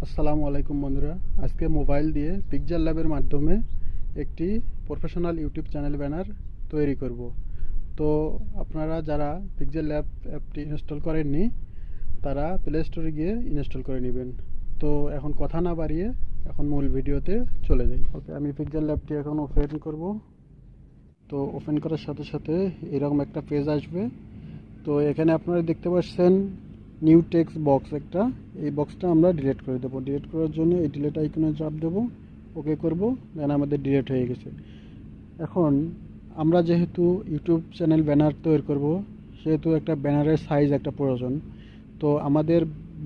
আসসালামু আলাইকুম বন্ধুরা। আজকে মোবাইল দিয়ে পিক্সেল ল্যাবের মাধ্যমে একটি প্রফেশনাল ইউটিউব চ্যানেল ব্যানার তৈরি করব। তো আপনারা যারা পিক্সেল ল্যাব অ্যাপটি ইনস্টল করেননি তারা প্লে স্টোরে গিয়ে ইনস্টল করে নেবেন। তো এখন কথা না বাড়িয়ে এখন মূল ভিডিওতে চলে যাই। ওকে, আমি পিক্সেল ল্যাবটি এখন ওপেন করব। তো ওপেন করার সাথে সাথে এরকম একটা পেজ আসবে। তো এখানে আপনারা দেখতে পাচ্ছেন নিউ টেক্সট বক্স একটা, এই বক্সটা আমরা ডিলিট করে দেবো। ডিলিট করার জন্য এই ডিলিট আইকনে চাপ দেবো, ওকে করব, দেন আমাদের ডিলিট হয়ে গেছে। এখন আমরা যেহেতু ইউটিউব চ্যানেল ব্যানার তৈরি করব, সেহেতু একটা ব্যানারের সাইজ একটা প্রয়োজন। তো আমাদের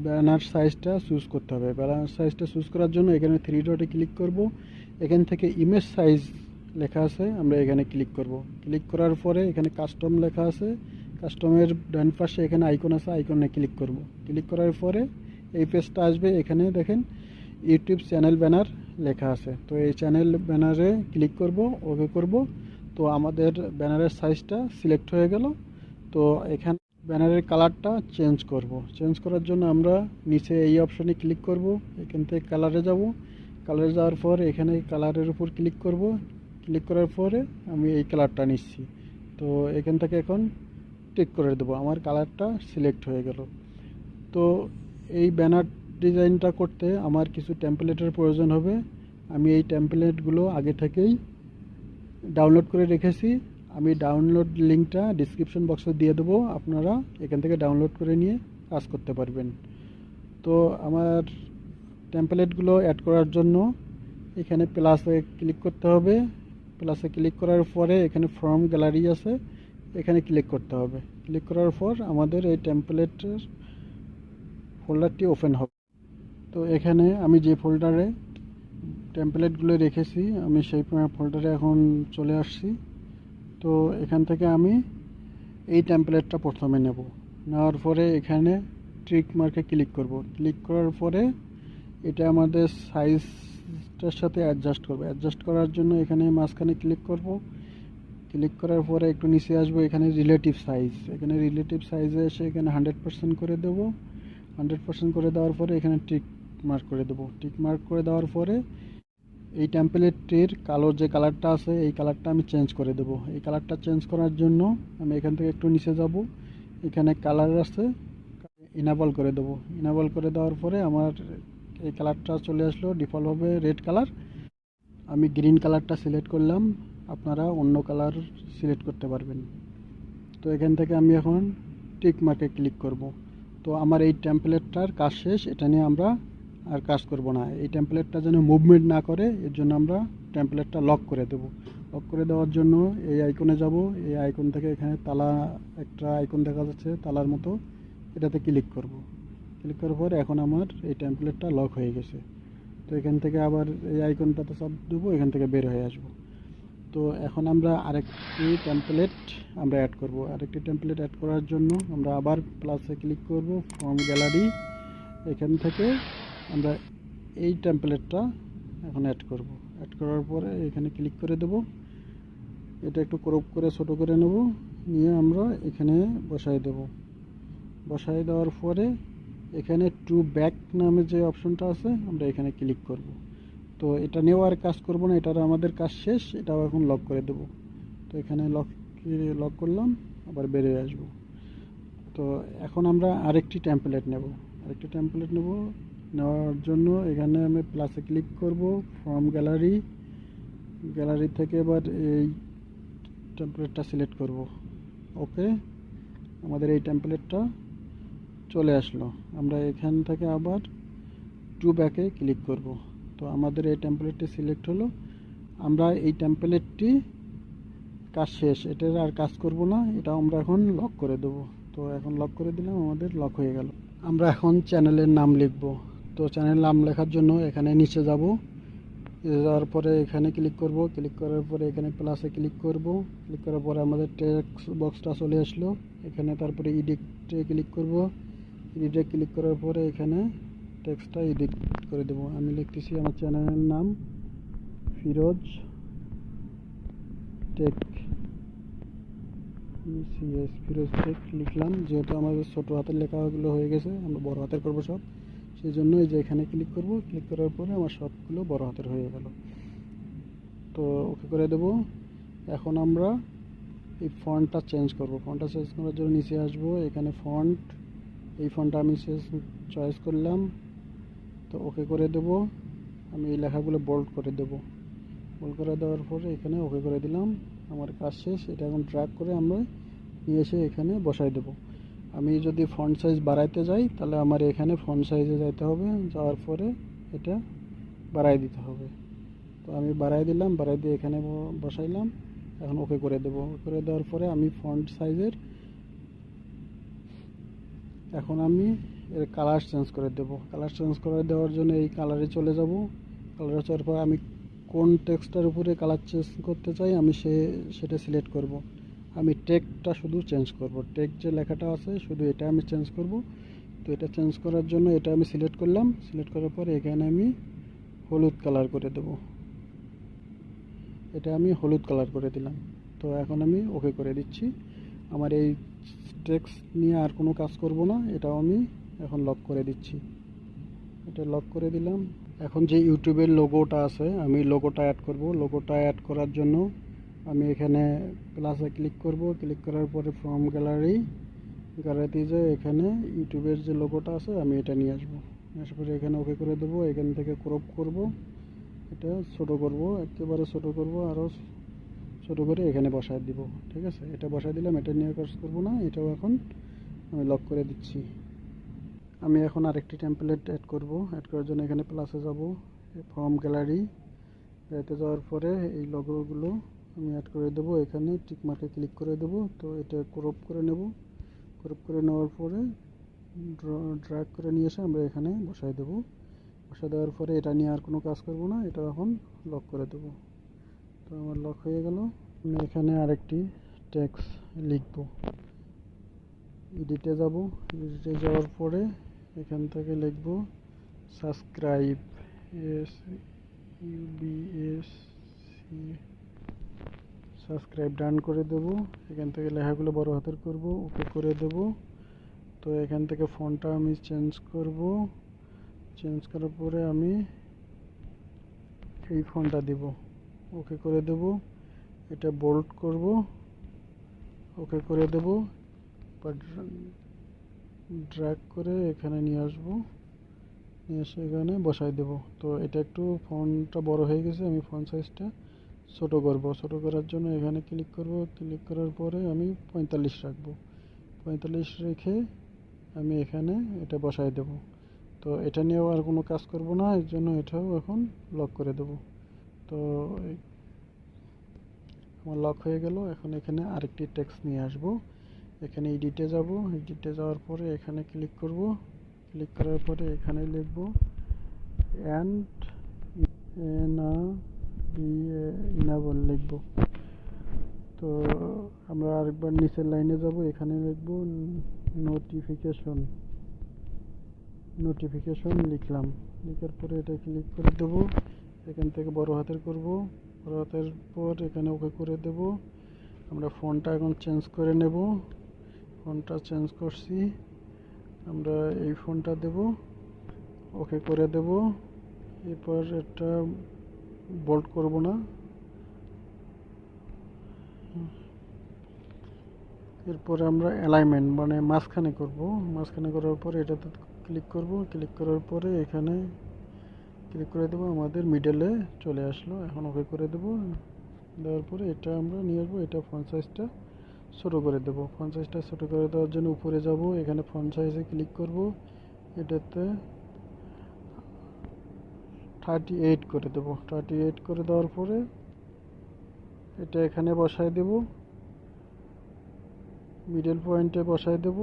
ব্যানার সাইজটা চুজ করতে হবে। ব্যানার সাইজটা চুজ করার জন্য এখানে থ্রি ডটে ক্লিক করব। এখান থেকে ইমেজ সাইজ লেখা আছে, আমরা এখানে ক্লিক করব। ক্লিক করার পরে এখানে কাস্টম লেখা আছে, কাস্টমের ডান পাশে এখানে আইকন আছে, আইকনে ক্লিক করব। ক্লিক করার পরে এই পেজটা আসবে। এখানে দেখেন ইউটিউব চ্যানেল ব্যানার লেখা আছে। তো এই চ্যানেল ব্যানারে ক্লিক করব, ওকে করব। তো আমাদের ব্যানারের সাইজটা সিলেক্ট হয়ে গেল। তো এখানে ব্যানারের কালারটা চেঞ্জ করব। চেঞ্জ করার জন্য আমরা নিচে এই অপশনে ক্লিক করব। এখান থেকে কালারে যাব। কালারে যাওয়ার পর এখানে কালারের উপর ক্লিক করব। ক্লিক করার পরে আমি এই কালারটা নিচ্ছি। তো এখান থেকে এখন টিক করে দেবো, আমার কালারটা সিলেক্ট হয়ে গেল। তো এই ব্যানার ডিজাইনটা করতে আমার কিছু টেমপ্লেটের প্রয়োজন হবে। আমি এই টেমপ্লেটগুলো আগে থেকেই ডাউনলোড করে রেখেছি। আমি ডাউনলোড লিঙ্কটা ডিসক্রিপশন বক্সে দিয়ে দেবো, আপনারা এখান থেকে ডাউনলোড করে নিয়ে কাজ করতে পারবেন। তো আমার টেমপ্লেটগুলো অ্যাড করার জন্য এখানে প্লাসে ক্লিক করতে হবে। প্লাসে ক্লিক করার পরে এখানে ফর্ম গ্যালারি আছে, এখানে ক্লিক করতে হবে। ক্লিক করার পর আমাদের এই টেমপ্লেটের ফোল্ডারটি ওপেন হবে। তো এখানে আমি যে ফোল্ডারে টেমপ্লেটগুলো রেখেছি, আমি সেই ফোল্ডারে এখন চলে আসছি। তো এখান থেকে আমি এই টেমপ্লেটটা প্রথমে নেওয়ার পরে এখানে ট্রিক মার্কে ক্লিক করব। ক্লিক করার পরে এটা আমাদের সাইজটার সাথে অ্যাডজাস্ট করবে। অ্যাডজাস্ট করার জন্য এখানে মাঝখানে ক্লিক করব। ক্লিক করার পরে একটু নিচে আসবো, এখানে রিলেটিভ সাইজ, এখানে রিলেটিভ সাইজে এসে এখানে 100% করে দেবো। 100% করে দেওয়ার পরে এখানে টিক মার্ক করে দেবো। টিক মার্ক করে দেওয়ার পরে এই টেমপ্লেটটির কালো যে কালারটা আছে এই কালারটা আমি চেঞ্জ করে দেবো। এই কালারটা চেঞ্জ করার জন্য আমি এখান থেকে একটু নিচে যাব, এখানে কালার আছে, ইনেবল করে দেবো। ইনেবল করে দেওয়ার পরে আমার এই কালারটা চলে আসলো, ডিফল্ট হবে রেড কালার। আমি গ্রিন কালারটা সিলেক্ট করলাম, আপনারা অন্য কালার সিলেক্ট করতে পারবেন। তো এখান থেকে আমি এখন টিক মার্কে ক্লিক করব। তো আমার এই টেমপ্লেটটার কাজ শেষ, এটা নিয়ে আমরা আর কাজ করব না। এই টেমপ্লেটটা যেন মুভমেন্ট না করে এর জন্য আমরা টেমপ্লেটটা লক করে দেব। লক করে দেওয়ার জন্য এই আইকনে যাব। এই আইকন থেকে এখানে তালা একটা আইকন দেখা যাচ্ছে তালার মতো, এটাতে ক্লিক করব। ক্লিক করার পর এখন আমার এই টেমপ্লেটটা লক হয়ে গেছে। তো এখান থেকে আবার এই আইকনটাতে চাপ দেবো, এখান থেকে বের হয়ে আসবো। তো এখন আমরা আরেকটি টেমপ্লেট আমরা অ্যাড করব। আরেকটি টেমপ্লেট অ্যাড করার জন্য আমরা আবার প্লাসে ক্লিক করব, ফর্ম গ্যালারি, এখান থেকে আমরা এই টেমপ্লেটটা এখন অ্যাড করব। অ্যাড করার পরে এখানে ক্লিক করে দেব। এটা একটু ক্রপ করে ছোট করে নেব, নিয়ে আমরা এখানে বসাই দেব। বসাই দেওয়ার পরে এখানে টু ব্যাক নামে যে অপশনটা আছে আমরা এখানে ক্লিক করব। তো এটা নিয়েও আর কাজ করব না, এটার আমাদের কাজ শেষ। এটাও এখন লক করে দেব। তো এখানে লক করলাম, আবার বেরিয়ে আসব। তো এখন আমরা আরেকটি টেমপ্লেট নেব। নেওয়ার জন্য এখানে আমি প্লাসে ক্লিক করব, ফর্ম গ্যালারি, গ্যালারি থেকে এবার এই টেমপ্লেটটা সিলেক্ট করব। ওকে, আমাদের এই টেমপ্লেটটা চলে আসলো। আমরা এখান থেকে আবার টু ব্যাকে ক্লিক করব। তো আমাদের এই টেমপ্লেটটি সিলেক্ট হলো। আমরা এই টেমপ্লেটটি কাজ শেষ, এটার আর কাজ করব না, এটা আমরা এখন লক করে দেব। তো এখন লক করে দিলাম, আমাদের লক হয়ে গেল। আমরা এখন চ্যানেলের নাম লিখব। তো চ্যানেল নাম লেখার জন্য এখানে নিচে যাব। যাওয়ার পরে এখানে ক্লিক করব। ক্লিক করার পরে এখানে প্লাসে ক্লিক করব। ক্লিক করার পরে আমাদের টেক্সট বক্সটা চলে আসলো। এখানে তারপরে এডিটে ক্লিক করব। এডিটে ক্লিক করার পরে এখানে টেক্সটটা এডিট করে দেব। আমি লিখতেছি আমার চ্যানেলের নাম ফিরোজ টেক, ফিরোজ টেক লিখলাম। যেহেতু আমাদের ছোটো হাতের লেখাগুলো হয়ে গেছে, আমরা বড় হাতের করবো সব, সেই জন্য এই যে এখানে ক্লিক করব, ক্লিক করার পরে আমার সবগুলো বড় হাতের হয়ে গেল। তো ওকে করে দেব। এখন আমরা এই ফন্টটা চেঞ্জ করব। ফন্টটা চেঞ্জ করার জন্য নিচে আসব, এখানে ফন্ট, এই ফন্টটা আমি চয়েস করলাম। তো ওকে করে দেব। আমি এই লেখাগুলো বোল্ড করে দেব। বোল্ড করে দেওয়ার পরে এখানে ওকে করে দিলাম। আমার কাজ শেষ। এটা এখন ড্র্যাগ করে আমরা নিয়ে এসে এখানে বসাই দেব। আমি যদি ফন্ট সাইজ বাড়াইতে যাই তাহলে আমার এখানে ফন্ট সাইজে যাইতে হবে, যাওয়ার পরে এটা বাড়াই দিতে হবে। তো আমি বাড়াই দিলাম, বাড়াই দিয়ে এখানে বসাইলাম। এখন ওকে করে দেব। ওকে করে দেওয়ার পরে আমি ফন্ট সাইজের এখন আমি এর কালার চেঞ্জ করে দেব। কালার চেঞ্জ করে দেওয়ার জন্য এই কালারে চলে যাব। কালারে যাওয়ার পর আমি কোন টেক্সটার উপরে কালার চেঞ্জ করতে চাই আমি সেটা সিলেক্ট করব। আমি টেক্সটটা শুধু চেঞ্জ করব, টেক্সট যে লেখাটা আছে শুধু এটা আমি চেঞ্জ করব। তো এটা চেঞ্জ করার জন্য এটা আমি সিলেক্ট করলাম। সিলেক্ট করার পরে এখানে আমি হলুদ কালার করে দেব। এটা আমি হলুদ কালার করে দিলাম। তো এখন আমি ওকে করে দিচ্ছি। আমার এই টেক্সট নিয়ে আর কোনো কাজ করব না, এটাও আমি এখন লক করে দিচ্ছি। এটা লক করে দিলাম। এখন যে ইউটিউবের লোগোটা আছে আমি লোগোটা অ্যাড করব। লোগোটা অ্যাড করার জন্য আমি এখানে প্লাসে ক্লিক করব। ক্লিক করার পরে ফ্রম গ্যালারিতে যে এখানে ইউটিউবের যে লোগোটা আছে আমি এটা নিয়ে আসবো। আসার পরে এখানে ওকে করে দেবো। এখান থেকে ক্রপ করব, এটা ছোট করব, একেবারে ছোট করব, আরও ছোট করে এখানে বসায় দিব। ঠিক আছে, এটা বসায় দিলাম। এটা নিয়ে কাজ করব না, এটাও এখন আমি লক করে দিচ্ছি। আমি এখন আরেকটি টেমপ্লেট অ্যাড করব। অ্যাড করার জন্য এখানে প্লাসে যাব, ফ্রম গ্যালারিতে যাওয়ার পরে এই লোগোগুলো আমি অ্যাড করে দেব। এখানে টিক মার্কে ক্লিক করে দেব। তো এটা ক্রপ করে নেব। ক্রপ করে নেওয়ার পরে ড্র্যাগ করে নিয়ে এসে আমরা এখানে বসাই দেব। বসায় দেওয়ার পরে এটা নিয়ে আর কোনো কাজ করব না, এটা এখন লক করে দেব। তো আমার লক হয়ে গেল। আমি এখানে আরেকটি টেক্সট লিখব। এডিটে যাব। এডিটে যাওয়ার পরে এখান থেকে লিখব সাবস্ক্রাইব, সাবস্ক্রাইব ডান করে দেব। এখান থেকে লেখাগুলো বড় হাতের করব, ওকে করে দেব। তো এখান থেকে ফন্টটা আমি চেঞ্জ করব। চেঞ্জ করার পরে আমি এই ফন্টটা দিব, ওকে করে দেব। এটা বোল্ড করব, ওকে করে দেব। ড্র্যাগ করে এখানে নিয়ে আসব, নিয়ে এসে এখানে বসাই দেব। তো এটা একটু ফন্টটা বড় হয়ে গেছে, আমি ফন্ট সাইজটা ছোট করব। ছোট করার জন্য এখানে ক্লিক করব। ক্লিক করার পরে আমি 45 রাখব। 45 রেখে আমি এখানে এটা বসাই দেব। তো এটা নিয়েও আর কোনো কাজ করব না, এর জন্য এটাও এখন লক করে দেব। তো আমার লক হয়ে গেল। এখন এখানে আরেকটি টেক্সট নিয়ে আসব। এখানে এডিটে যাব। এডিটে যাওয়ার পরে এখানে ক্লিক করব। ক্লিক করার পরে এখানে লিখব অ্যান্ড ইনাবল লিখব। তো আমরা আরেকবার নিচের লাইনে যাব। এখানে লিখব নোটিফিকেশন লিখলাম। লিখার পরে এটা ক্লিক করে দেব। এখান থেকে বড় হাতের করব। বড় হাতের পর এখানে ওকে করে দেব। আমরা ফন্টটা এখন চেঞ্জ করে নেব। ফন্টটা চেঞ্জ করছি, আমরা এই ফন্টটা দেব, ওকে করে দেব। এরপর এটা বোল্ড করব না। এরপরে আমরা অ্যালাইনমেন্ট মানে মাঝখানে করব। মাঝখানে করার পরে এটাতে ক্লিক করব। ক্লিক করার পরে এখানে ক্লিক করে দেব, আমাদের মিডলে চলে আসলো। এখন ওকে করে দেব। দেওয়ার পরে এটা আমরা নিয়ে আসবো। এটা ফন্ট সাইজটা ছোট করে দেব। ফন্ট সাইজটা ছোট করে দেওয়ার জন্য উপরে যাব, এখানে ফন্ট সাইজে ক্লিক করব। এটাতে 38 করে দেব। 38 করে দেওয়ার পরে এটা এখানে বসায় দেব, মিডল পয়েন্টে বসায় দেব।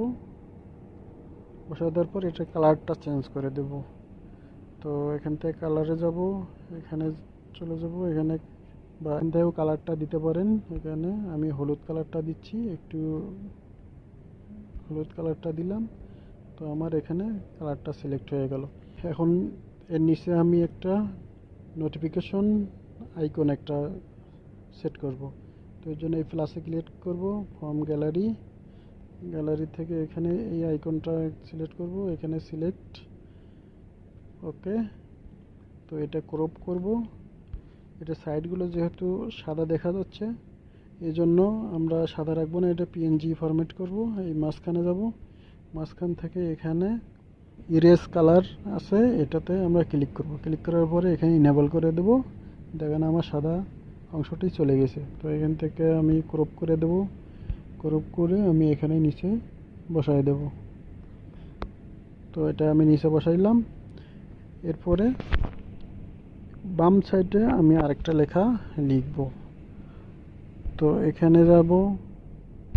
বসায় দেওয়ার পর এটা কালারটা চেঞ্জ করে দেব। তো এখান থেকে কালারে যাব, এখানে চলে যাব। এখানে বা এখান থেকেও কালারটা দিতে পারেন। এখানে আমি হলুদ কালারটা দিচ্ছি, একটু হলুদ কালারটা দিলাম। তো আমার এখানে কালারটা সিলেক্ট হয়ে গেল। এখন এর নিচে আমি একটা নোটিফিকেশন আইকন একটা সেট করব। তো এর জন্য এই প্লাসে ক্লিক করব, ফ্রম গ্যালারি থেকে এখানে এই আইকনটা সিলেক্ট করব। এখানে সিলেক্ট ওকে, তো এটা ক্রপ করব। এটা সাইডগুলো যেহেতু সাদা দেখা যাচ্ছে, এই জন্য আমরা সাদা রাখবো না, এটা পিএনজি ফরম্যাট করব। এই মাঝখানে যাব, মাঝখান থেকে এখানে ইরেজ কালার আছে, এটাতে আমরা ক্লিক করব। ক্লিক করার পরে এখানে ইনেবল করে দেব। দেখেন আমার সাদা অংশটি চলে গেছে। তো এখান থেকে আমি ক্রপ করে দেব। ক্রপ করে আমি এখানে নিচে বসাই দেব। তো এটা আমি নিচে বসাইলাম। এরপরে বাম সাইডে আমি আরেকটা লেখা লিখব। তো এখানে যাব,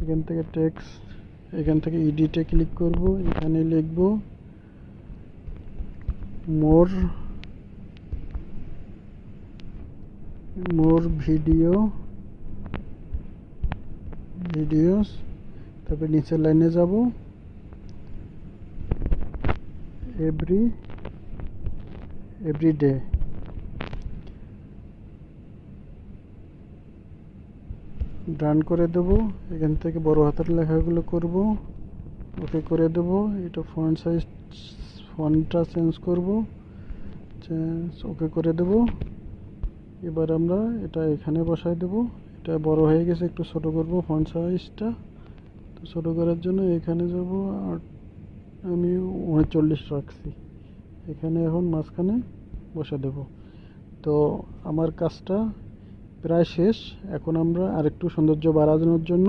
এখান থেকে টেক্সট, এখান থেকে এডিটে ক্লিক করব। এখানে লিখব মোর ভিডিওস। তারপরে নিচের লাইনে যাব, এভরিডে। ডান করে দেব। এখান থেকে বড় হাতের লেখাগুলো করব, ওকে করে দেব। এটা ফন্ট সাইজ, ফন্টটা চেঞ্জ করব, ওকে করে দেব। এবার আমরা এটা এখানে বসাই দেব। এটা বড় হয়ে গেছে, একটু ছোট করব ফন্ট সাইজটা। তো ছোট করার জন্য এখানে যাব, আর আমি 39 রাখছি। এখানে এখন মাঝখানে বসে দেব। তো আমার কাজটা প্রায় শেষ। এখন আমরা আরেকটু সৌন্দর্য বাড়ানোর জন্য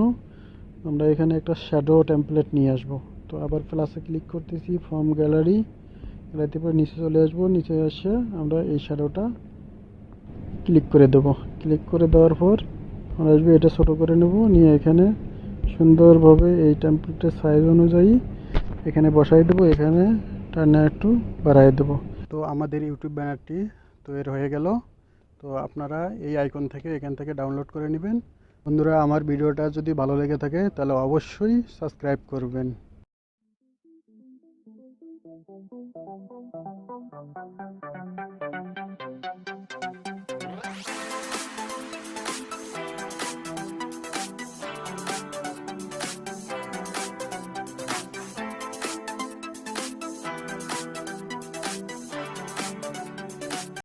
আমরা এখানে একটা শ্যাডো টেমপ্লেট নিয়ে আসব। তো আবার প্লাসে ক্লিক করতেছি, ফ্রম গ্যালারিতে পরে নিচে চলে আসব। নিচে এসে আমরা এই শ্যাডোটা ক্লিক করে দেব। ক্লিক করে দেওয়ার পর আমরা আসবে, এটা ছোট করে নেব, নিয়ে এখানে সুন্দরভাবে এই টেমপ্লেটের সাইজ অনুযায়ী এখানে বসাই দেব। এখানে টানা একটু বাড়াই দেব। তো আমাদের ইউটিউব ব্যানারটি তৈরি হয়ে গেল। তো আপনারা এই আইকন থেকে এখান থেকে ডাউনলোড করে নেবেন। বন্ধুরা, আমার ভিডিওটা যদি ভালো লেগে থাকে তাহলে অবশ্যই সাবস্ক্রাইব করবেন।